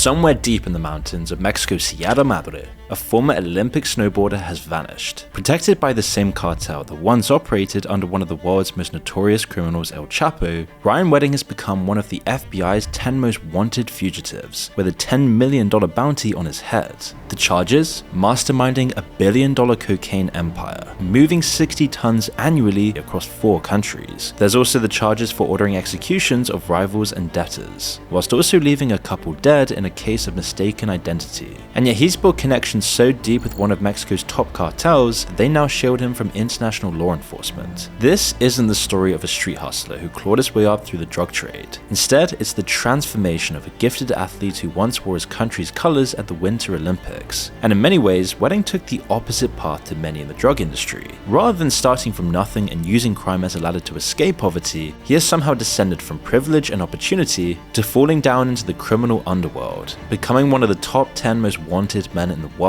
Somewhere deep in the mountains of Mexico's Sierra Madre, a former Olympic snowboarder has vanished. Protected by the same cartel that once operated under one of the world's most notorious criminals, El Chapo, Ryan Wedding has become one of the FBI's 10 most wanted fugitives, with a $10 million bounty on his head. The charges? Masterminding a $1 billion cocaine empire, moving 60 tons annually across 4 countries. There's also the charges for ordering executions of rivals and debtors, whilst also leaving a couple dead in a case of mistaken identity. And yet he's built connections so deep with one of Mexico's top cartels that they now shield him from international law enforcement. This isn't the story of a street hustler who clawed his way up through the drug trade. Instead, it's the transformation of a gifted athlete who once wore his country's colors at the Winter Olympics. And in many ways, Wedding took the opposite path to many in the drug industry. Rather than starting from nothing and using crime as a ladder to escape poverty, he has somehow descended from privilege and opportunity to falling down into the criminal underworld, becoming one of the top 10 most wanted men in the world.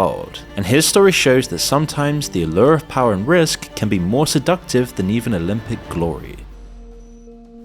And his story shows that sometimes the allure of power and risk can be more seductive than even Olympic glory.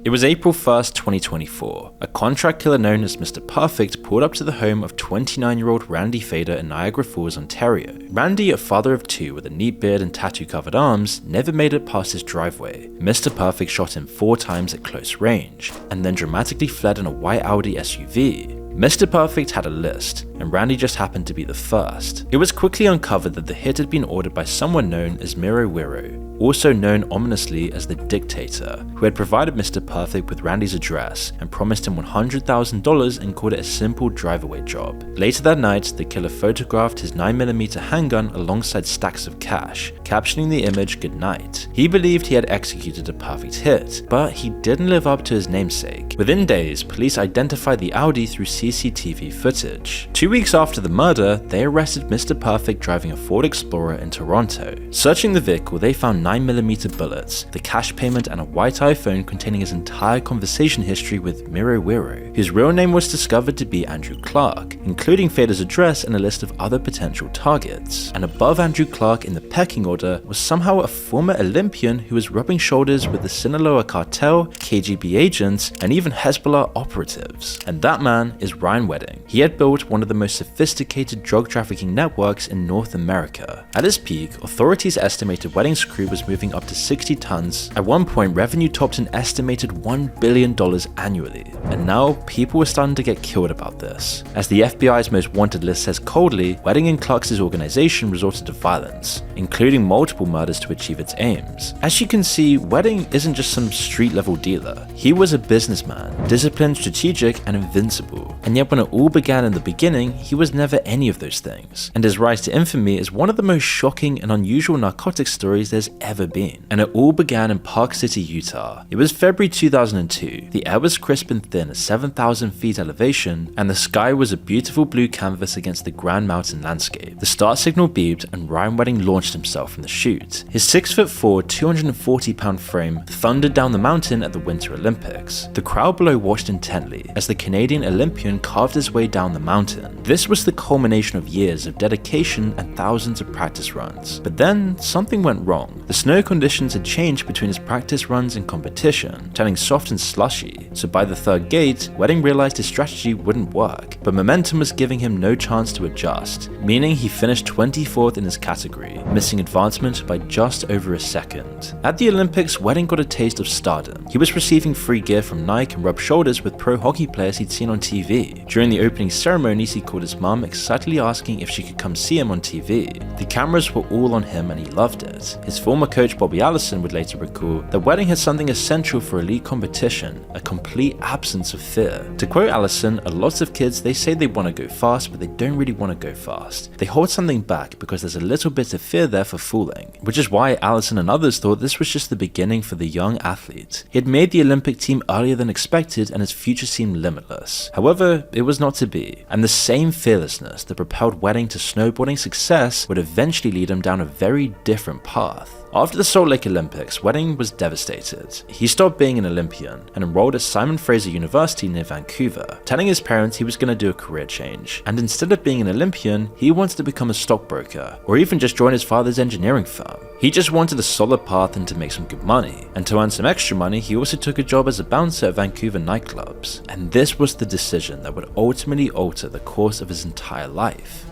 It was April 1st, 2024. A contract killer known as Mr. Perfect pulled up to the home of 29-year-old Randy Fader in Niagara Falls, Ontario. Randy, a father of 2 with a neat beard and tattoo-covered arms, never made it past his driveway. Mr. Perfect shot him 4 times at close range, and then dramatically fled in a white Audi SUV. Mr. Perfect had a list, and Randy just happened to be the first. It was quickly uncovered that the hit had been ordered by someone known as Miro Wiro, also known ominously as the Dictator, who had provided Mr. Perfect with Randy's address and promised him $100,000 and called it a simple drive-away job. Later that night, the killer photographed his 9mm handgun alongside stacks of cash, captioning the image "Goodnight." He believed he had executed a perfect hit, but he didn't live up to his namesake. Within days, police identified the Audi through CCTV footage. 2 weeks after the murder, they arrested Mr. Perfect driving a Ford Explorer in Toronto. Searching the vehicle, they found 9mm bullets, the cash payment, and a white iPhone containing his entire conversation history with Miro Wiro, whose real name was discovered to be Andrew Clark, including Fader's address and a list of other potential targets. And above Andrew Clark in the pecking order was somehow a former Olympian who was rubbing shoulders with the Sinaloa cartel, KGB agents, and even Hezbollah operatives. And that man is Ryan Wedding. He had built one of the most sophisticated drug trafficking networks in North America. At its peak, authorities estimated Wedding's crew was moving up to 60 tons. At one point, revenue topped an estimated $1 billion annually. And now, people were starting to get killed about this. As the FBI's most wanted list says coldly, Wedding and Clark's organization resorted to violence, including multiple murders to achieve its aims. As you can see, Wedding isn't just some street-level dealer. He was a businessman, disciplined, strategic, and invincible. And yet when it all began in the beginning, he was never any of those things. And his rise to infamy is one of the most shocking and unusual narcotics stories there's ever been. And it all began in Park City, Utah. It was February 2002. The air was crisp and thin at 7,000 feet elevation, and the sky was a beautiful blue canvas against the grand mountain landscape. The start signal beeped, and Ryan Wedding launched himself from the chute. His 6'4", 240-pound frame thundered down the mountain at the Winter Olympics. The crowd below watched intently as the Canadian Olympian carved his way down the mountain. This was the culmination of years of dedication and thousands of practice runs. But then, something went wrong. The snow conditions had changed between his practice runs and competition, turning soft and slushy. So by the third gate, Wedding realized his strategy wouldn't work, but momentum was giving him no chance to adjust, meaning he finished 24th in his category, missing advancement by just over a second. At the Olympics, Wedding got a taste of stardom. He was receiving free gear from Nike and rubbed shoulders with pro hockey players he'd seen on TV. During the opening ceremonies, he called his mum, excitedly asking if she could come see him on TV. The cameras were all on him and he loved it. His former coach Bobby Allison would later recall that Wedding had something essential for elite competition, a complete absence of fear. To quote Allison, a lot of kids, they say they want to go fast, but they don't really want to go fast. They hold something back because there's a little bit of fear there for fooling, which is why Allison and others thought this was just the beginning for the young athlete. He had made the Olympic team earlier than expected and his future seemed limitless. However, it was not to be, and the same fearlessness that propelled Wedding to snowboarding success would eventually lead him down a very different path. After the Salt Lake Olympics, Wedding was devastated. He stopped being an Olympian and enrolled at Simon Fraser University near Vancouver, telling his parents he was going to do a career change, and instead of being an Olympian, he wanted to become a stockbroker, or even just join his father's engineering firm. He just wanted a solid path and to make some good money, and to earn some extra money, he also took a job as a bouncer at Vancouver nightclubs, and this was the decision that would ultimately alter the course of his entire life.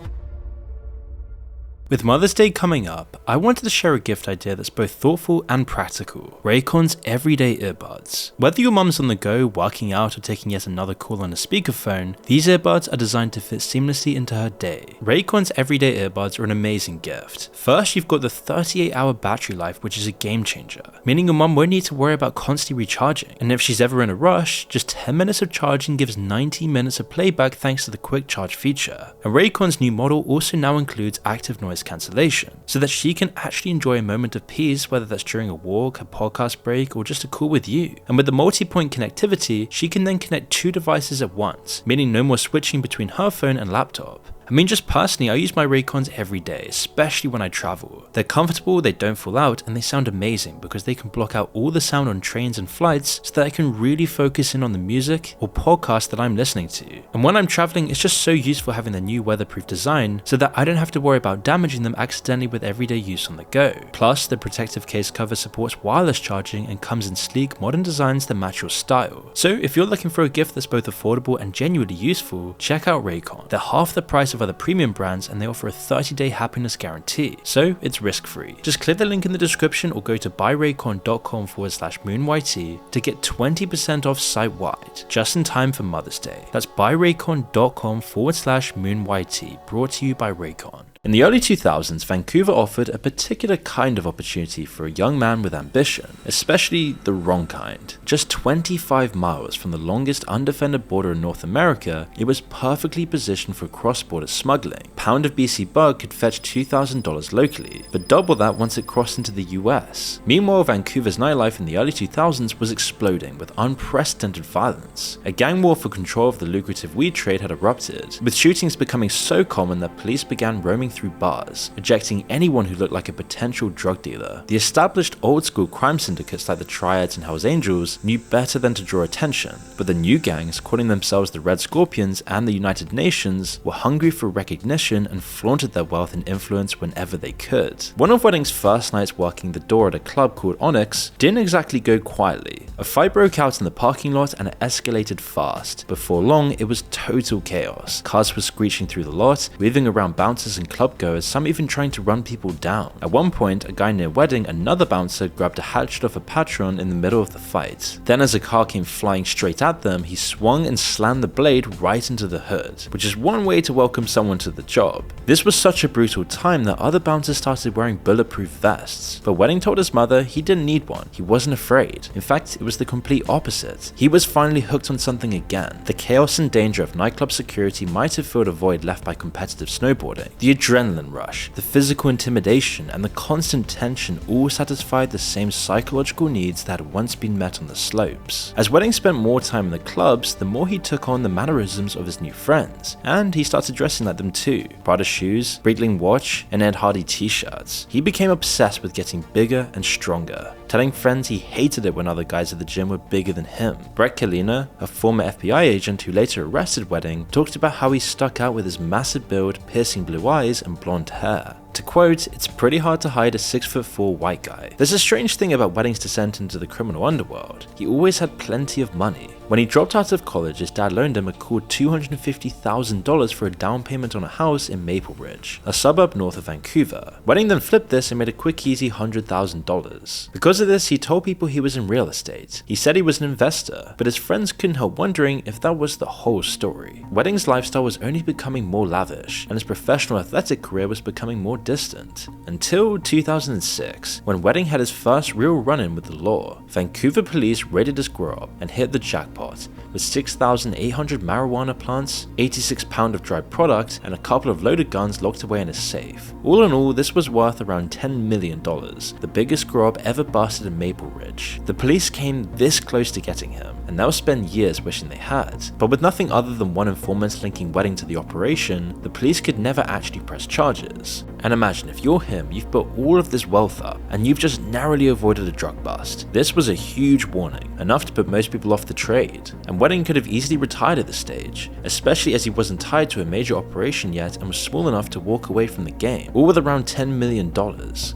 With Mother's Day coming up, I wanted to share a gift idea that's both thoughtful and practical: Raycon's everyday earbuds. Whether your mum's on the go, working out, or taking yet another call on a speakerphone, these earbuds are designed to fit seamlessly into her day. Raycon's everyday earbuds are an amazing gift. First, you've got the 38-hour battery life, which is a game changer, meaning your mum won't need to worry about constantly recharging, and if she's ever in a rush, just 10 minutes of charging gives 90 minutes of playback thanks to the quick charge feature. And Raycon's new model also now includes active noise cancellation, so that she can actually enjoy a moment of peace, whether that's during a walk, a podcast break, or just a call with you. And with the multi-point connectivity, she can then connect 2 devices at once, meaning no more switching between her phone and laptop. I mean, just personally, I use my Raycons every day, especially when I travel. They're comfortable, they don't fall out, and they sound amazing because they can block out all the sound on trains and flights so that I can really focus in on the music or podcast that I'm listening to. And when I'm traveling, it's just so useful having the new weatherproof design so that I don't have to worry about damaging them accidentally with everyday use on the go. Plus, the protective case cover supports wireless charging and comes in sleek, modern designs that match your style. So if you're looking for a gift that's both affordable and genuinely useful, check out Raycon. They're half the price of other premium brands and they offer a 30-day happiness guarantee, so it's risk-free. Just click the link in the description or go to buyraycon.com/moonyt to get 20% off site-wide, just in time for Mother's Day. That's buyraycon.com/moonyt, brought to you by Raycon. In the early 2000s, Vancouver offered a particular kind of opportunity for a young man with ambition, especially the wrong kind. Just 25 miles from the longest undefended border in North America, it was perfectly positioned for cross-border smuggling. A pound of BC bug could fetch $2,000 locally, but double that once it crossed into the US. Meanwhile, Vancouver's nightlife in the early 2000s was exploding with unprecedented violence. A gang war for control of the lucrative weed trade had erupted, with shootings becoming so common that police began roaming through bars, ejecting anyone who looked like a potential drug dealer. The established old-school crime syndicates like the Triads and Hells Angels knew better than to draw attention, but the new gangs, calling themselves the Red Scorpions and the United Nations, were hungry for recognition and flaunted their wealth and influence whenever they could. One of Wedding's first nights working the door at a club called Onyx didn't exactly go quietly. A fight broke out in the parking lot and it escalated fast. Before long, it was total chaos. Cars were screeching through the lot, weaving around bouncers and clubgoers, some even trying to run people down. At one point, a guy near Wedding, another bouncer, grabbed a hatchet off a patron in the middle of the fight. Then as a car came flying straight at them, he swung and slammed the blade right into the hood, which is one way to welcome someone to the job. This was such a brutal time that other bouncers started wearing bulletproof vests, but Wedding told his mother he didn't need one. He wasn't afraid. In fact, it was the complete opposite. He was finally hooked on something again. The chaos and danger of nightclub security might have filled a void left by competitive snowboarding. The adrenaline rush, the physical intimidation, and the constant tension all satisfied the same psychological needs that had once been met on the slopes. As Wedding spent more time in the clubs, the more he took on the mannerisms of his new friends, and he started dressing like them too. Prada shoes, Breitling watch, and Ed Hardy t-shirts. He became obsessed with getting bigger and stronger, telling friends he hated it when other guys at the gym were bigger than him. Brett Kalina, a former FBI agent who later arrested Wedding, talked about how he stuck out with his massive build, piercing blue eyes, and blonde hair. To quote, "It's pretty hard to hide a 6'4" white guy." There's a strange thing about Wedding's descent into the criminal underworld. He always had plenty of money. When he dropped out of college, his dad loaned him a cool $250,000 for a down payment on a house in Maple Ridge, a suburb north of Vancouver. Wedding then flipped this and made a quick easy $100,000. Because of this, he told people he was in real estate. He said he was an investor, but his friends couldn't help wondering if that was the whole story. Wedding's lifestyle was only becoming more lavish, and his professional athletic career was becoming more distant. Until 2006, when Wedding had his first real run-in with the law. Vancouver police raided his grow up and hit the jackpot with 6,800 marijuana plants, 86 pounds of dried product, and a couple of loaded guns locked away in a safe. All in all, this was worth around $10 million, the biggest grow up ever bust started in Maple Ridge. The police came this close to getting him, and they'll spend years wishing they had. But with nothing other than one informant linking Wedding to the operation, the police could never actually press charges. And imagine if you're him, you've built all of this wealth up, and you've just narrowly avoided a drug bust. This was a huge warning, enough to put most people off the trade, and Wedding could have easily retired at this stage, especially as he wasn't tied to a major operation yet and was small enough to walk away from the game, all with around $10 million.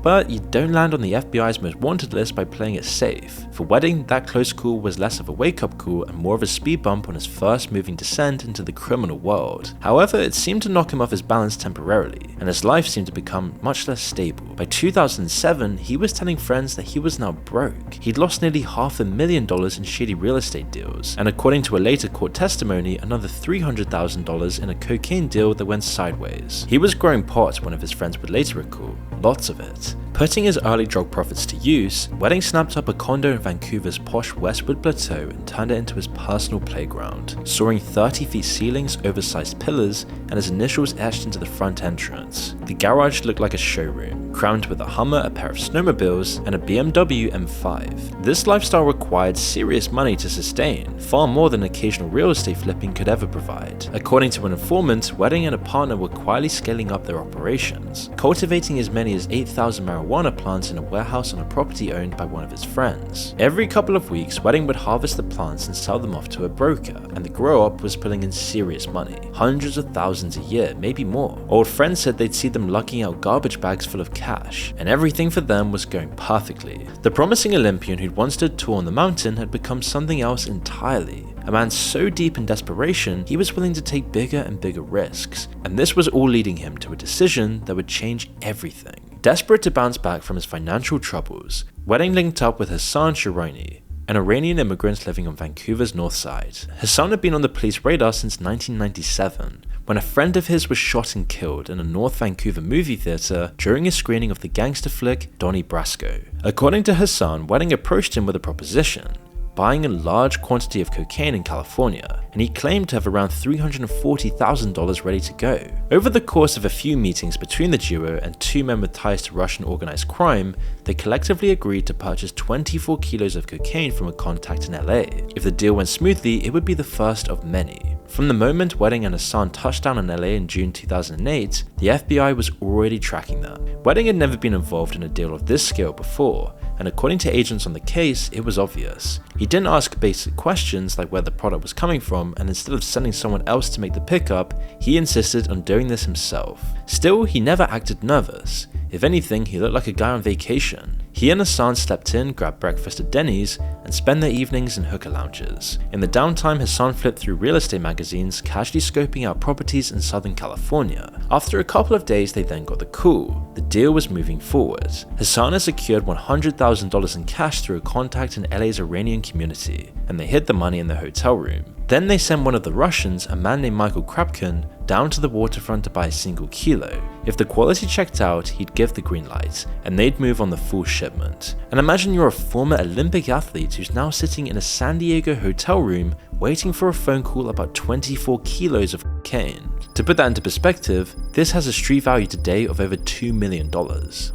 But you don't land on the FBI's most wanted list by playing it safe. For Wedding, that close call was less of a wake-up call and more of a speed bump on his first moving descent into the criminal world. However, it seemed to knock him off his balance temporarily, and his life seemed to become much less stable. By 2007, he was telling friends that he was now broke. He'd lost nearly $500,000 in shady real estate deals, and according to a later court testimony, another $300,000 in a cocaine deal that went sideways. He was growing pot, one of his friends would later recall, lots of it. Putting his early drug profits to use, Wedding snapped up a condo in Vancouver's posh Westwood Plateau and turned it into his personal playground, soaring 30-feet ceilings, oversized pillars, and his initials etched into the front entrance. The garage looked like a showroom, crowned with a Hummer, a pair of snowmobiles, and a BMW M5. This lifestyle required serious money to sustain, far more than occasional real estate flipping could ever provide. According to an informant, Wedding and a partner were quietly scaling up their operations, cultivating as many as 8,000 marijuana plants in a warehouse on a property owned by one of his friends. Every couple of weeks, Wedding would harvest the plants and sell them off to a broker, and the grow-up was pulling in serious money, hundreds of thousands a year, maybe more. Old friends said they'd see them lugging out garbage bags full of cash, and everything for them was going perfectly. The promising Olympian who'd once stood tall on the mountain had become something else entirely. A man so deep in desperation, he was willing to take bigger and bigger risks, and this was all leading him to a decision that would change everything. Desperate to bounce back from his financial troubles, Wedding linked up with Hassan Shironi, an Iranian immigrant living on Vancouver's north side. Hassan had been on the police radar since 1997, when a friend of his was shot and killed in a North Vancouver movie theater during a screening of the gangster flick Donnie Brasco. According to Hassan, Wedding approached him with a proposition, buying a large quantity of cocaine in California, and he claimed to have around $340,000 ready to go. Over the course of a few meetings between the duo and two men with ties to Russian organized crime, they collectively agreed to purchase 24 kilos of cocaine from a contact in LA. If the deal went smoothly, it would be the first of many. From the moment Wedding and Hassan touched down in LA in June 2008, the FBI was already tracking them. Wedding had never been involved in a deal of this scale before, and according to agents on the case, it was obvious. He didn't ask basic questions like where the product was coming from, and instead of sending someone else to make the pickup, he insisted on doing this himself. Still, he never acted nervous. If anything, he looked like a guy on vacation. He and Hassan slept in, grabbed breakfast at Denny's, and spent their evenings in hookah lounges. In the downtime, Hassan flipped through real estate magazines, casually scoping out properties in Southern California. After a couple of days, they then got the call. The deal was moving forward. Hassan had secured $100,000 in cash through a contact in LA's Iranian community, and they hid the money in the hotel room. Then they sent one of the Russians, a man named Michael Krapkin, down to the waterfront to buy a single kilo. If the quality checked out, he'd give the green light, and they'd move on the full shipment. And imagine you're a former Olympic athlete who's now sitting in a San Diego hotel room waiting for a phone call about 24 kilos of cocaine. To put that into perspective, this has a street value today of over $2 million.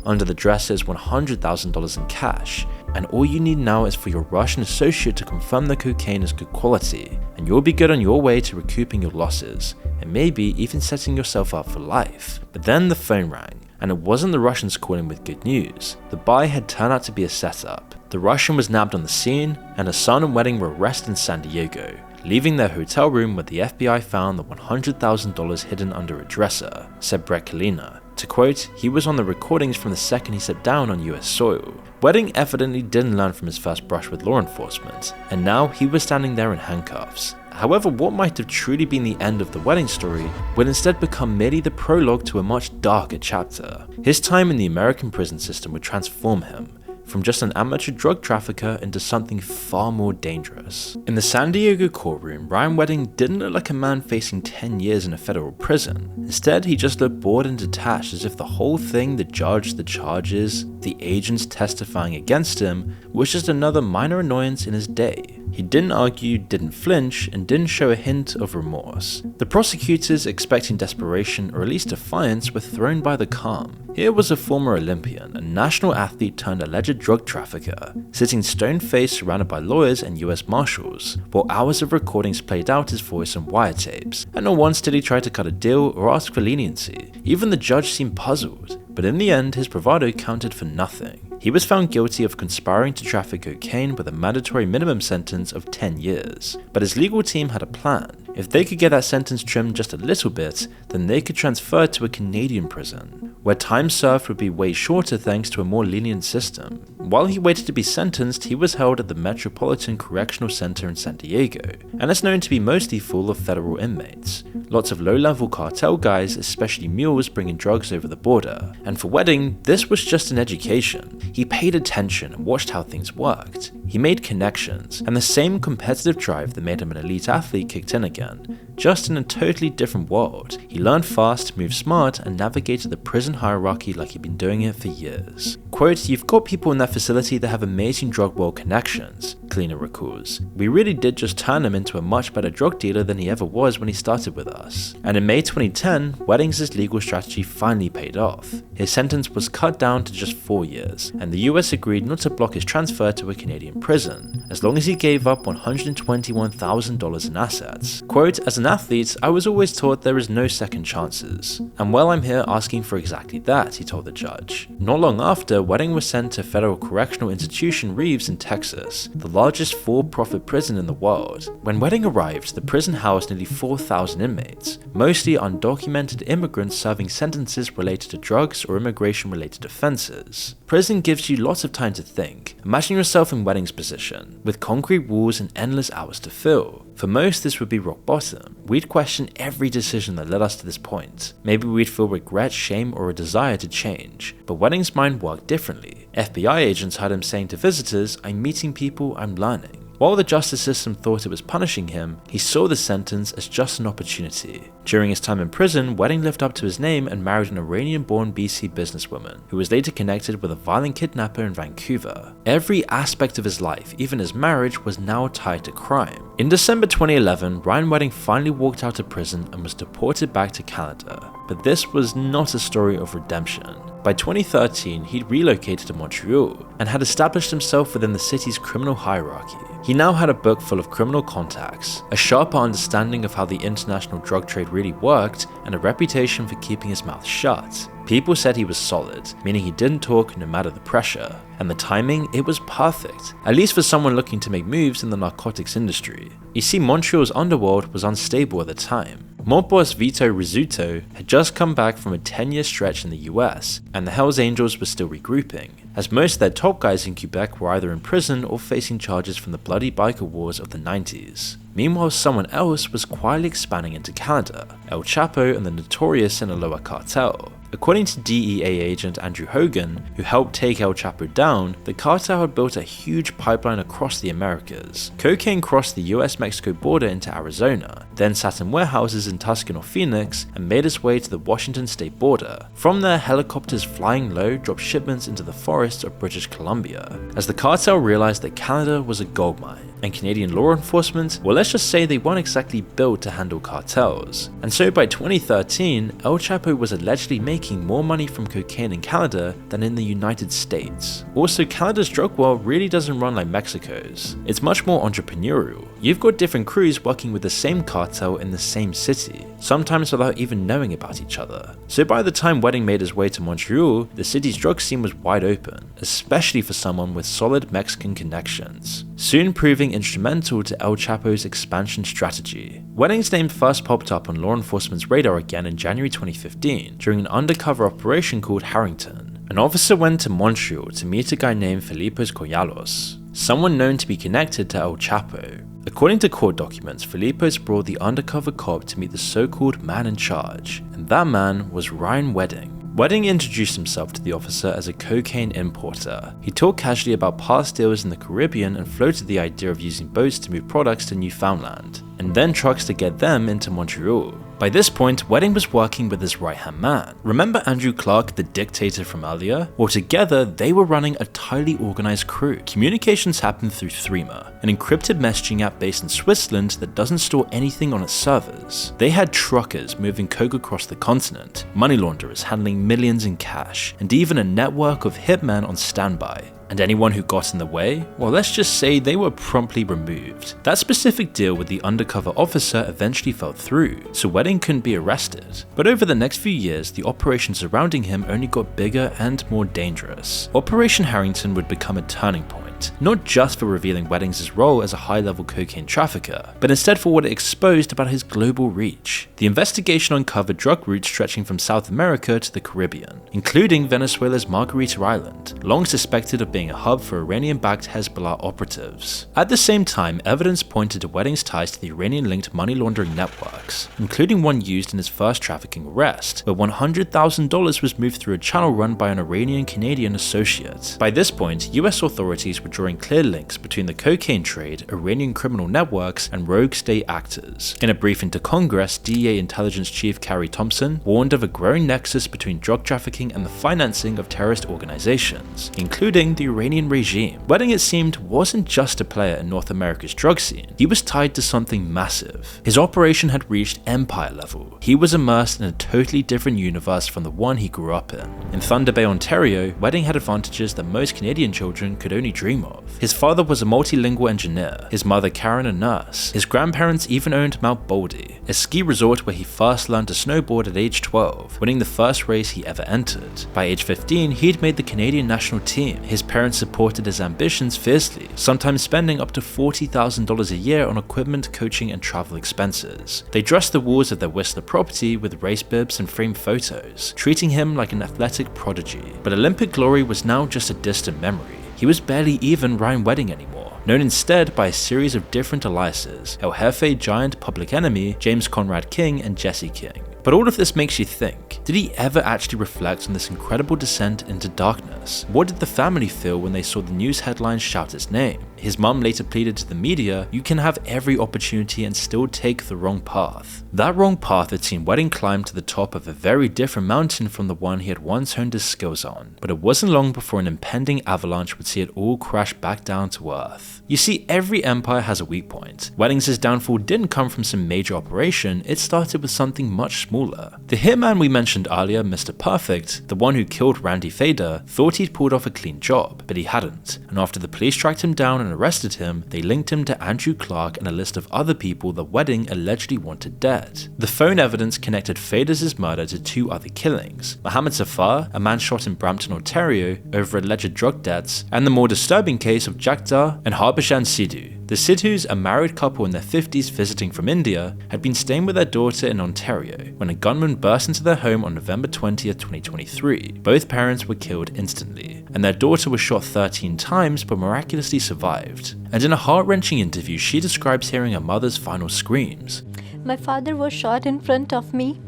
Under the dresser is $100,000 in cash, and all you need now is for your Russian associate to confirm the cocaine is good quality, and you'll be good on your way to recouping your losses, and maybe even setting yourself up for life. But then the phone rang, and it wasn't the Russians calling with good news. The buy had turned out to be a setup. The Russian was nabbed on the scene, and Hassan and Wedding were arrested in San Diego, leaving their hotel room where the FBI found the $100,000 hidden under a dresser, said Brett Kalina. To quote, he was on the recordings from the second he stepped down on US soil. Wedding evidently didn't learn from his first brush with law enforcement, and now he was standing there in handcuffs. However, what might have truly been the end of the Wedding story would instead become merely the prologue to a much darker chapter. His time in the American prison system would transform him, from just an amateur drug trafficker into something far more dangerous. In the San Diego courtroom, Ryan Wedding didn't look like a man facing 10 years in a federal prison. Instead, he just looked bored and detached, as if the whole thing, the judge, the charges, the agents testifying against him, was just another minor annoyance in his day. He didn't argue, didn't flinch, and didn't show a hint of remorse. The prosecutors, expecting desperation or at least defiance, were thrown by the calm. Here was a former Olympian, a national athlete turned alleged drug trafficker, sitting stone-faced surrounded by lawyers and US Marshals, while hours of recordings played out his voice on wiretapes, and not once did he try to cut a deal or ask for leniency. Even the judge seemed puzzled, but in the end his bravado counted for nothing. He was found guilty of conspiring to traffic cocaine with a mandatory minimum sentence of 10 years. But his legal team had a plan. If they could get that sentence trimmed just a little bit, then they could transfer to a Canadian prison, where time served would be way shorter thanks to a more lenient system. While he waited to be sentenced, he was held at the Metropolitan Correctional Center in San Diego, and it's known to be mostly full of federal inmates. Lots of low-level cartel guys, especially mules, bringing drugs over the border. And for Wedding, this was just an education. He paid attention and watched how things worked. He made connections, and the same competitive drive that made him an elite athlete kicked in again, just in a totally different world. He learned fast, moved smart, and navigated the prison hierarchy like he'd been doing it for years. Quote, "You've got people in that facility that have amazing drug world connections," Cleaner recalls. "We really did just turn him into a much better drug dealer than he ever was when he started with us." And in May 2010, Weddings' legal strategy finally paid off. His sentence was cut down to just 4 years, and the US agreed not to block his transfer to a Canadian prison, as long as he gave up $121,000 in assets. Quote, "As an athlete, I was always taught there is no second chances. And well, I'm here asking for exactly that," he told the judge. Not long after, Wedding was sent to Federal Correctional Institution Reeves in Texas, the largest for-profit prison in the world. When Wedding arrived, the prison housed nearly 4,000 inmates, mostly undocumented immigrants serving sentences related to drugs or immigration-related offenses. Prison gives you lots of time to think. Imagine yourself in Wedding's position, with concrete walls and endless hours to fill. For most, this would be rock bottom. We'd question every decision that led us to this point. Maybe we'd feel regret, shame, or a desire to change. But Wedding's mind worked differently. FBI agents heard him saying to visitors, "I'm meeting people, I'm learning." While the justice system thought it was punishing him, he saw the sentence as just an opportunity. During his time in prison, Wedding lived up to his name and married an Iranian-born BC businesswoman, who was later connected with a violent kidnapper in Vancouver. Every aspect of his life, even his marriage, was now tied to crime. In December 2011, Ryan Wedding finally walked out of prison and was deported back to Canada. But this was not a story of redemption. By 2013, he'd relocated to Montreal and had established himself within the city's criminal hierarchy. He now had a book full of criminal contacts, a sharper understanding of how the international drug trade really worked, and a reputation for keeping his mouth shut. People said he was solid, meaning he didn't talk no matter the pressure. And the timing, it was perfect, at least for someone looking to make moves in the narcotics industry. You see, Montreal's underworld was unstable at the time. Mob boss Vito Rizzuto had just come back from a 10-year stretch in the US, and the Hells Angels were still regrouping, as most of their top guys in Quebec were either in prison or facing charges from the bloody biker wars of the 90s. Meanwhile, someone else was quietly expanding into Canada, El Chapo and the notorious Sinaloa cartel. According to DEA agent Andrew Hogan, who helped take El Chapo down, the cartel had built a huge pipeline across the Americas. Cocaine crossed the US-Mexico border into Arizona, then sat in warehouses in Tucson or Phoenix, and made its way to the Washington state border. From there, helicopters flying low dropped shipments into the forests of British Columbia, as the cartel realized that Canada was a goldmine. And Canadian law enforcement, well, let's just say they weren't exactly built to handle cartels. And so by 2013, El Chapo was allegedly making more money from cocaine in Canada than in the United States. Also, Canada's drug world really doesn't run like Mexico's. It's much more entrepreneurial. You've got different crews working with the same cartel in the same city, sometimes without even knowing about each other. So by the time Wedding made his way to Montreal, the city's drug scene was wide open, especially for someone with solid Mexican connections, soon proving instrumental to El Chapo's expansion strategy. Wedding's name first popped up on law enforcement's radar again in January 2015 during an undercover operation called Harrington. An officer went to Montreal to meet a guy named Filipos Collalos, someone known to be connected to El Chapo. According to court documents, Filipos brought the undercover cop to meet the so-called man in charge, and that man was Ryan Wedding. Wedding introduced himself to the officer as a cocaine importer. He talked casually about past deals in the Caribbean and floated the idea of using boats to move products to Newfoundland. and then trucks to get them into Montreal. By this point, Wedding was working with his right-hand man. Remember Andrew Clark, the dictator from earlier? Well, together, they were running a tightly organized crew. Communications happened through Threema, an encrypted messaging app based in Switzerland that doesn't store anything on its servers. They had truckers moving coke across the continent, money launderers handling millions in cash, and even a network of hitmen on standby. And anyone who got in the way, well, let's just say they were promptly removed. That specific deal with the undercover officer eventually fell through, so Wedding couldn't be arrested. But over the next few years, the operations surrounding him only got bigger and more dangerous. Operation Harrington would become a turning point, not just for revealing Weddings' role as a high-level cocaine trafficker, but instead for what it exposed about his global reach. The investigation uncovered drug routes stretching from South America to the Caribbean, including Venezuela's Margarita Island, long suspected of being a hub for Iranian-backed Hezbollah operatives. At the same time, evidence pointed to Wedding's ties to the Iranian-linked money laundering networks, including one used in his first trafficking arrest, where $100,000 was moved through a channel run by an Iranian-Canadian associate. By this point, US authorities were drawing clear links between the cocaine trade, Iranian criminal networks, and rogue state actors. In a briefing to Congress, DEA Intelligence Chief Carrie Thompson warned of a growing nexus between drug trafficking and the financing of terrorist organizations, including the Iranian regime. Wedding, it seemed, wasn't just a player in North America's drug scene. He was tied to something massive. His operation had reached empire level. He was immersed in a totally different universe from the one he grew up in. In Thunder Bay, Ontario, Wedding had advantages that most Canadian children could only dream of. His father was a multilingual engineer, his mother Karen a nurse. His grandparents even owned Mount Baldy, a ski resort where he first learned to snowboard at age 12, winning the first race he ever entered. By age 15, he'd made the Canadian national team. His parents supported his ambitions fiercely, sometimes spending up to $40,000 a year on equipment, coaching, and travel expenses. They dressed the walls of their Whistler property with race bibs and framed photos, treating him like an athletic prodigy. But Olympic glory was now just a distant memory. He was barely even Ryan Wedding anymore, known instead by a series of different aliases: El Jefe, Giant, Public Enemy, James Conrad King, and Jesse King. But all of this makes you think, did he ever actually reflect on this incredible descent into darkness? What did the family feel when they saw the news headlines shout his name? His mum later pleaded to the media, "You can have every opportunity and still take the wrong path." That wrong path had seen Wedding climb to the top of a very different mountain from the one he had once honed his skills on. But it wasn't long before an impending avalanche would see it all crash back down to earth. You see, every empire has a weak point. Wedding's downfall didn't come from some major operation, it started with something much smaller. The hitman we mentioned earlier, Mr. Perfect, the one who killed Randy Fader, thought he'd pulled off a clean job, but he hadn't. And after the police tracked him down and arrested him, they linked him to Andrew Clark and a list of other people that Wedding allegedly wanted dead. The phone evidence connected Fader's murder to two other killings: Mohammed Safar, a man shot in Brampton, Ontario, over alleged drug debts, and the more disturbing case of Jagdar and Harbishan Sidhu. The Sidhus, a married couple in their 50s visiting from India, had been staying with their daughter in Ontario when a gunman burst into their home on November 20th, 2023. Both parents were killed instantly, and their daughter was shot 13 times but miraculously survived. And in a heart-wrenching interview, she describes hearing her mother's final screams. My father was shot in front of me.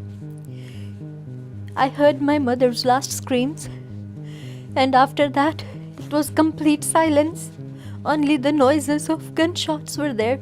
I heard my mother's last screams, and after that, it was complete silence. Only the noises of gunshots were there.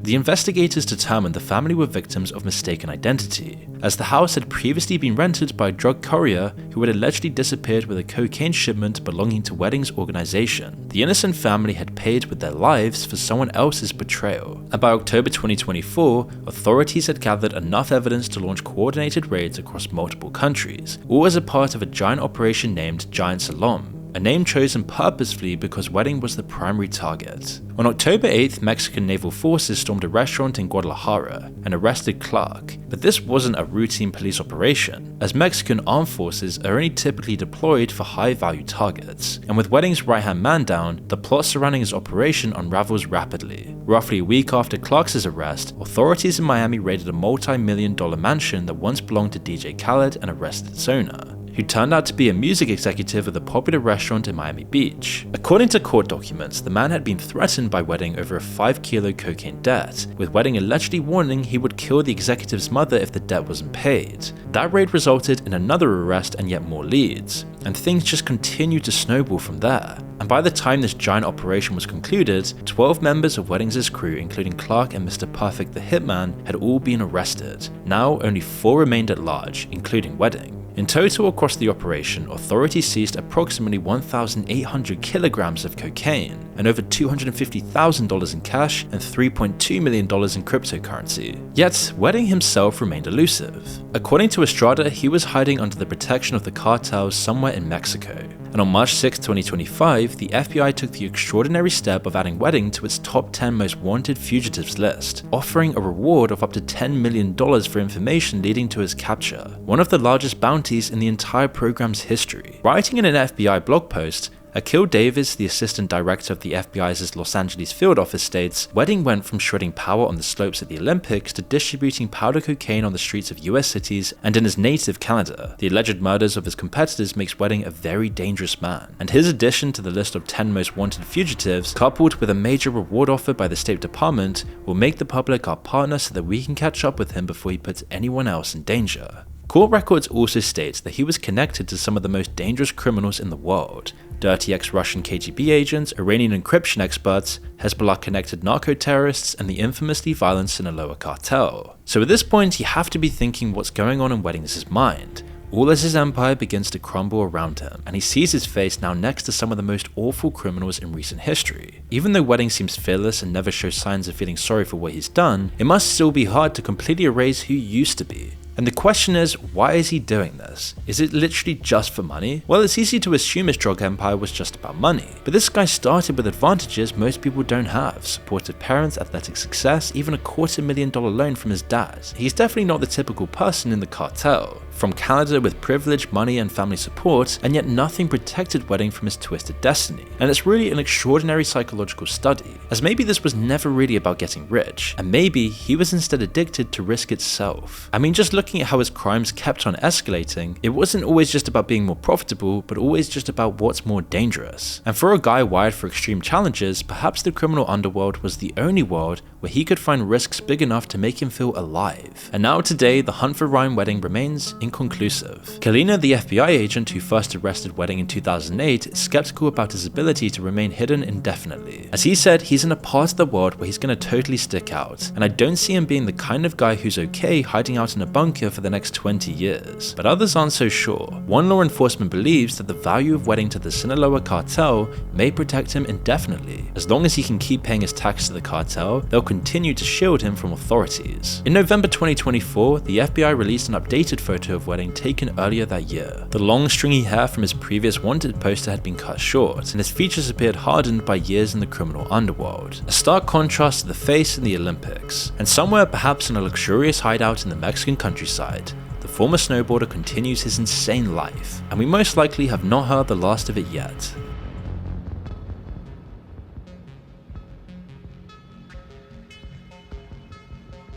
The investigators determined the family were victims of mistaken identity, as the house had previously been rented by a drug courier who had allegedly disappeared with a cocaine shipment belonging to Wedding's organization. The innocent family had paid with their lives for someone else's betrayal. And by October 2024, authorities had gathered enough evidence to launch coordinated raids across multiple countries, all as a part of a giant operation named Giant Salom, a name chosen purposefully because Wedding was the primary target. On October 8th, Mexican naval forces stormed a restaurant in Guadalajara and arrested Clark, but this wasn't a routine police operation, as Mexican armed forces are only typically deployed for high-value targets, and with Wedding's right-hand man down, the plot surrounding his operation unravels rapidly. Roughly a week after Clark's arrest, authorities in Miami raided a multi-million-dollar mansion that once belonged to DJ Khaled and arrested its owner. who turned out to be a music executive of the popular restaurant in Miami Beach. According to court documents, the man had been threatened by Wedding over a 5-kilo cocaine debt, with Wedding allegedly warning he would kill the executive's mother if the debt wasn't paid. That raid resulted in another arrest and yet more leads, and things just continued to snowball from there. And by the time this giant operation was concluded, 12 members of Wedding's crew, including Clark and Mr. Perfect the Hitman, had all been arrested. Now only 4 remained at large, including Wedding. In total across the operation, authorities seized approximately 1,800 kilograms of cocaine and over $250,000 in cash and $3.2 million in cryptocurrency. Yet, Wedding himself remained elusive. According to Estrada, he was hiding under the protection of the cartels somewhere in Mexico. And on March 6, 2025, the FBI took the extraordinary step of adding Wedding to its top 10 most wanted fugitives list, offering a reward of up to $10 million for information leading to his capture, one of the largest bounties in the entire program's history. Writing in an FBI blog post, Akil Davis, the assistant director of the FBI's Los Angeles field office, states, Wedding went from shredding power on the slopes at the Olympics to distributing powder cocaine on the streets of US cities and in his native Canada. The alleged murders of his competitors makes Wedding a very dangerous man, and his addition to the list of 10 most wanted fugitives, coupled with a major reward offer by the State Department, will make the public our partner so that we can catch up with him before he puts anyone else in danger. Court records also state that he was connected to some of the most dangerous criminals in the world: dirty ex-Russian KGB agents, Iranian encryption experts, Hezbollah-connected narco-terrorists, and the infamously violent Sinaloa cartel. So at this point, you have to be thinking what's going on in Wedding's mind, all as his empire begins to crumble around him, and he sees his face now next to some of the most awful criminals in recent history. Even though Wedding seems fearless and never shows signs of feeling sorry for what he's done, it must still be hard to completely erase who he used to be. And the question is, why is he doing this? Is it literally just for money? Well, it's easy to assume his drug empire was just about money, but this guy started with advantages most people don't have: supportive parents, athletic success, even a $250,000 loan from his dad. He's definitely not the typical person in the cartel. From Canada with privilege, money, and family support, and yet nothing protected Wedding from his twisted destiny. And it's really an extraordinary psychological study, as maybe this was never really about getting rich, and maybe he was instead addicted to risk itself. I mean, just looking at how his crimes kept on escalating, it wasn't always just about being more profitable, but always just about what's more dangerous. And for a guy wired for extreme challenges, perhaps the criminal underworld was the only world where he could find risks big enough to make him feel alive. And now today, the hunt for Ryan Wedding remains inconclusive. Kalina, the FBI agent who first arrested Wedding in 2008, is skeptical about his ability to remain hidden indefinitely. As he said, he's in a part of the world where he's gonna totally stick out, and I don't see him being the kind of guy who's okay hiding out in a bunker for the next 20 years. But others aren't so sure. One law enforcement believes that the value of Wedding to the Sinaloa cartel may protect him indefinitely. As long as he can keep paying his tax to the cartel, they'll continue to shield him from authorities. In November 2024, the FBI released an updated photo of Wedding taken earlier that year. The long stringy hair from his previous wanted poster had been cut short, and his features appeared hardened by years in the criminal underworld. A stark contrast to the face in the Olympics. And somewhere perhaps in a luxurious hideout in the Mexican countryside, the former snowboarder continues his insane life, and we most likely have not heard the last of it yet.